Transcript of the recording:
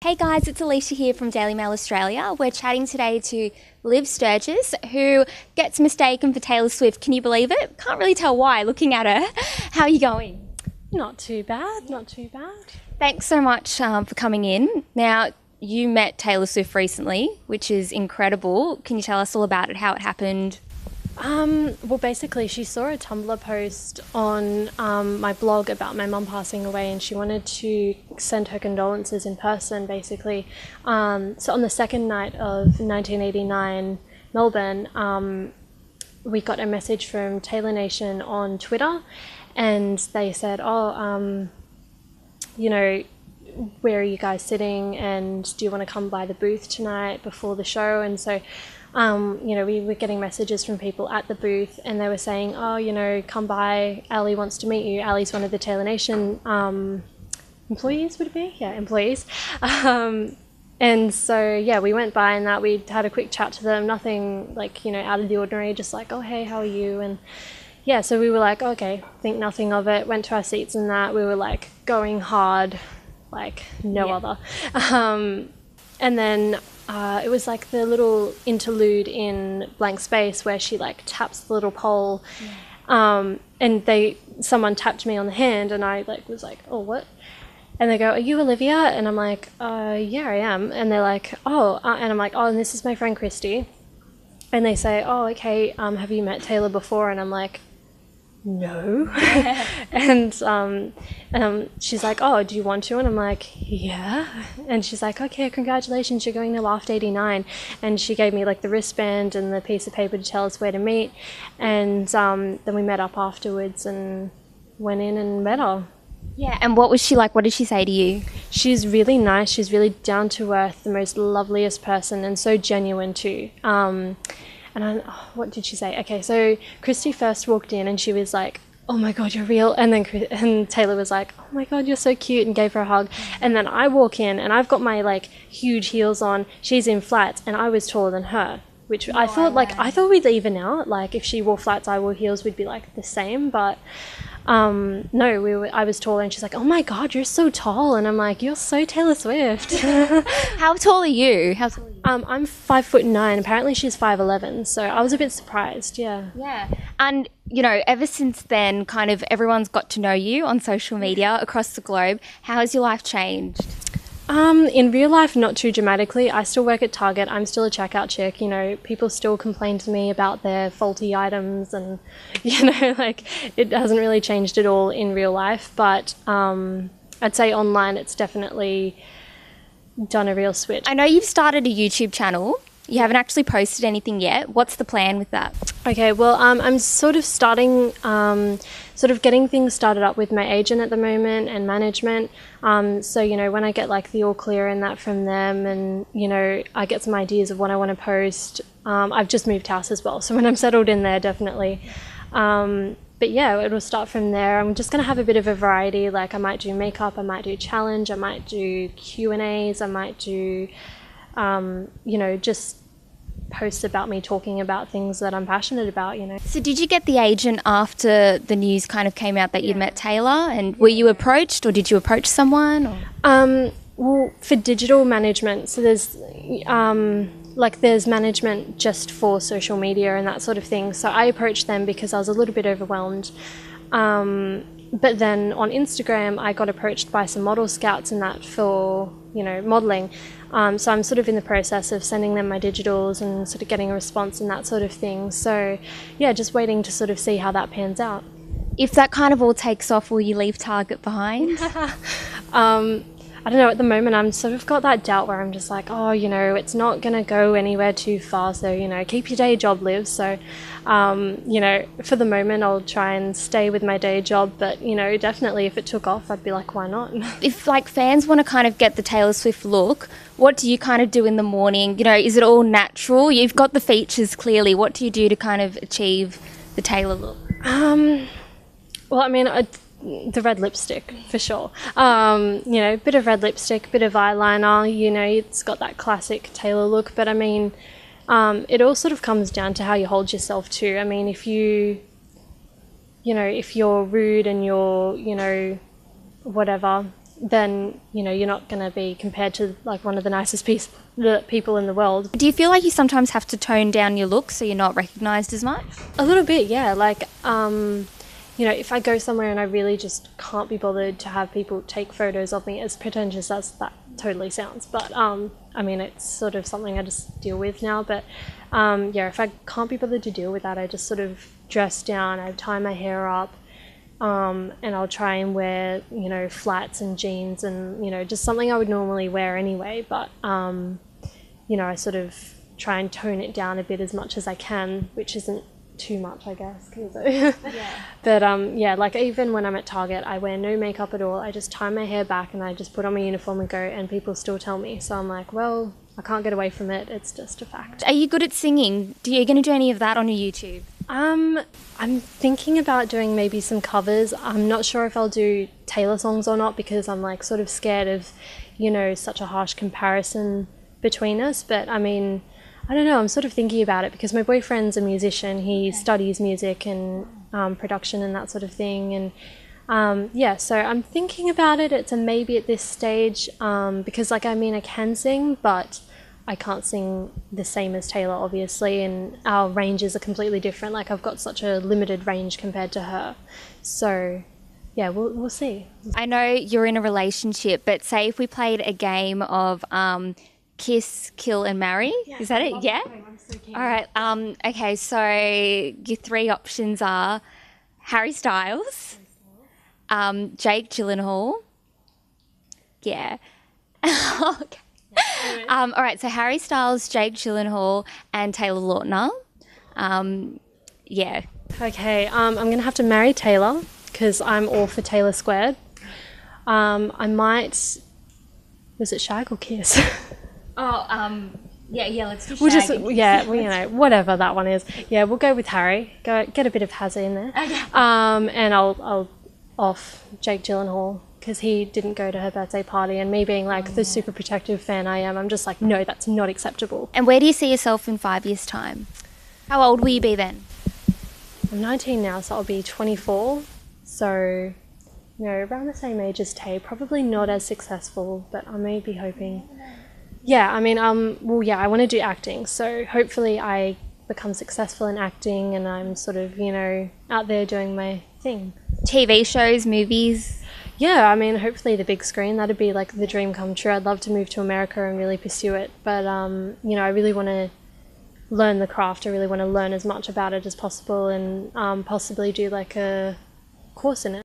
Hey guys, it's Alicia here from Daily Mail Australia. We're chatting today to Liv Sturgiss, who gets mistaken for Taylor Swift. Can you believe it? Can't really tell why looking at her. How are you going? Not too bad, not too bad. Thanks so much for coming in. Now, you met Taylor Swift recently, which is incredible. Can you tell us all about it, how it happened? Well, basically, she saw a Tumblr post on my blog about my mum passing away, and she wanted to send her condolences in person, basically. So on the second night of 1989 Melbourne, we got a message from Taylor Nation on Twitter, and they said, where are you guys sitting, and do you want to come by the booth tonight before the show? And so we were getting messages from people at the booth, and they were saying, come by, Ali wants to meet you. Ali's one of the Taylor Nation employees, would it be? Yeah, employees. And so, we went by, and we had a quick chat to them, nothing out of the ordinary, just like, oh, hey, how are you? And so we were like, okay, think nothing of it, went to our seats, and we were going hard, like no other. And then it was the little interlude in Blank Space where she taps the little pole, and someone tapped me on the hand, and I was like, oh, what? And they go, are you Olivia? And I'm like, yeah, I am. And they're like, oh, and I'm like, oh, and this is my friend Christy. And they say, oh, okay, have you met Taylor before? And I'm like, no. And she's like, oh, do you want to? And I'm like, yeah. And she's like, okay, congratulations, you're going to Loft 89. And she gave me the wristband and the piece of paper to tell us where to meet. And then we met up afterwards and went in and met her. Yeah, and what was she like? What did she say to you? She's really nice. She's really down to earth, the most loveliest person, and so genuine too. What did she say? Okay, so Christy first walked in and she was like, oh my God, you're real. And then Taylor was like, oh my God, you're so cute, and gave her a hug. And then I walk in and I've got my huge heels on. She's in flats, and I was taller than her, which I thought we'd even out. If she wore flats, I wore heels, we'd be the same. But no, I was taller, and she's like, oh my God, you're so tall. And I'm like, you're so Taylor Swift. How tall are you? I'm 5'9". Apparently she's 5'11", so I was a bit surprised. Yeah. And ever since then, kind of everyone's got to know you on social media across the globe. How has your life changed? In real life, not too dramatically. I still work at Target. I'm still a checkout chick. People still complain to me about their faulty items, and it hasn't really changed at all in real life. But I'd say online, it's definitely done a real switch. I know you've started a YouTube channel. You haven't actually posted anything yet. What's the plan with that? Okay, well, I'm sort of getting things started up with my agent at the moment and management. So, when I get the all clear and that from them, and, I get some ideas of what I want to post. I've just moved house as well, so when I'm settled in there, definitely. But yeah, it'll start from there. I'm just going to have a bit of a variety. I might do makeup, I might do challenge, I might do Q&As, I might do, just posts about me talking about things that I'm passionate about, So did you get the agent after the news kind of came out that you'd met Taylor? And were you approached, or did you approach someone? Or? Well, for digital management, so there's there's management just for social media and that sort of thing. So I approached them because I was a little bit overwhelmed. But then on Instagram, I got approached by some model scouts and that for, modelling. So I'm sort of in the process of sending them my digitals and sort of getting a response and that sort of thing. So yeah, just waiting to sort of see how that pans out. If that kind of all takes off, will you leave Target behind? I don't know, at the moment I'm sort of got that doubt where I'm just like, it's not going to go anywhere too far, so, keep your day job, Liv. So, for the moment I'll try and stay with my day job, but, definitely if it took off, I'd be like, why not? If, fans want to kind of get the Taylor Swift look, what do you kind of do in the morning? Is it all natural? You've got the features clearly. What do you do to kind of achieve the Taylor look? Well, I mean, the red lipstick for sure. Bit of red lipstick, bit of eyeliner, it's got that classic Taylor look. But I mean, it all sort of comes down to how you hold yourself too. I mean, if if you're rude and you're, whatever, then, you know, you're not going to be compared to like one of the nicest people in the world. Do you feel like you sometimes have to tone down your look so you're not recognised as much? A little bit, yeah. Like, you know, if I go somewhere and I really just can't be bothered to have people take photos of me, as pretentious as that totally sounds, but I mean, it's sort of something I just deal with now. But yeah, if I can't be bothered to deal with that, I just sort of dress down, I tie my hair up, and I'll try and wear, you know, flats and jeans and, you know, just something I would normally wear anyway. But, you know, I sort of try and tone it down a bit as much as I can, which isn't too much, I guess. Yeah. But yeah, like even when I'm at Target, I wear no makeup at all. I just tie my hair back and I just put on my uniform and go, and people still tell me. So I'm like, well, I can't get away from it. It's just a fact. Are you good at singing? Are you going to do any of that on your YouTube? I'm thinking about doing maybe some covers. I'm not sure if I'll do Taylor songs or not, because I'm like sort of scared of, you know, such a harsh comparison between us. But I mean, I don't know, I'm sort of thinking about it because my boyfriend's a musician. He studies music and production and that sort of thing. And yeah, so I'm thinking about it. It's a maybe at this stage, because like, I mean, I can sing, but I can't sing the same as Taylor, obviously, and our ranges are completely different. Like, I've got such a limited range compared to her. So yeah, we'll see. I know you're in a relationship, but say if we played a game of kiss, kill and marry. Yeah, is that it? Yeah? I'm so keen. All right. Okay, so your three options are Harry Styles, Jake Gyllenhaal. Yeah. Okay. All right, so Harry Styles, Jake Gyllenhaal and Taylor Lautner. Yeah. Okay, I'm going to have to marry Taylor because I'm all for Taylor squared. I might... Was it shag or kiss? Yeah, let's do we'll shag. Well, you know, whatever that one is. Yeah, we'll go with Harry. Get a bit of Hazzy in there. Okay. And I'll off Jake Gyllenhaal because he didn't go to her birthday party, and me being like the super protective fan I am, I'm just like, no, that's not acceptable. And where do you see yourself in 5 years' time? How old will you be then? I'm 19 now, so I'll be 24. So, you know, around the same age as Tay. Probably not as successful, but I may be hoping. Yeah, I mean, well, yeah, I want to do acting. So hopefully I become successful in acting and I'm sort of, you know, out there doing my thing. TV shows, movies? Yeah, I mean, hopefully the big screen. That'd be like the dream come true. I'd love to move to America and really pursue it. But, you know, I really want to learn the craft. I really want to learn as much about it as possible and possibly do like a course in it.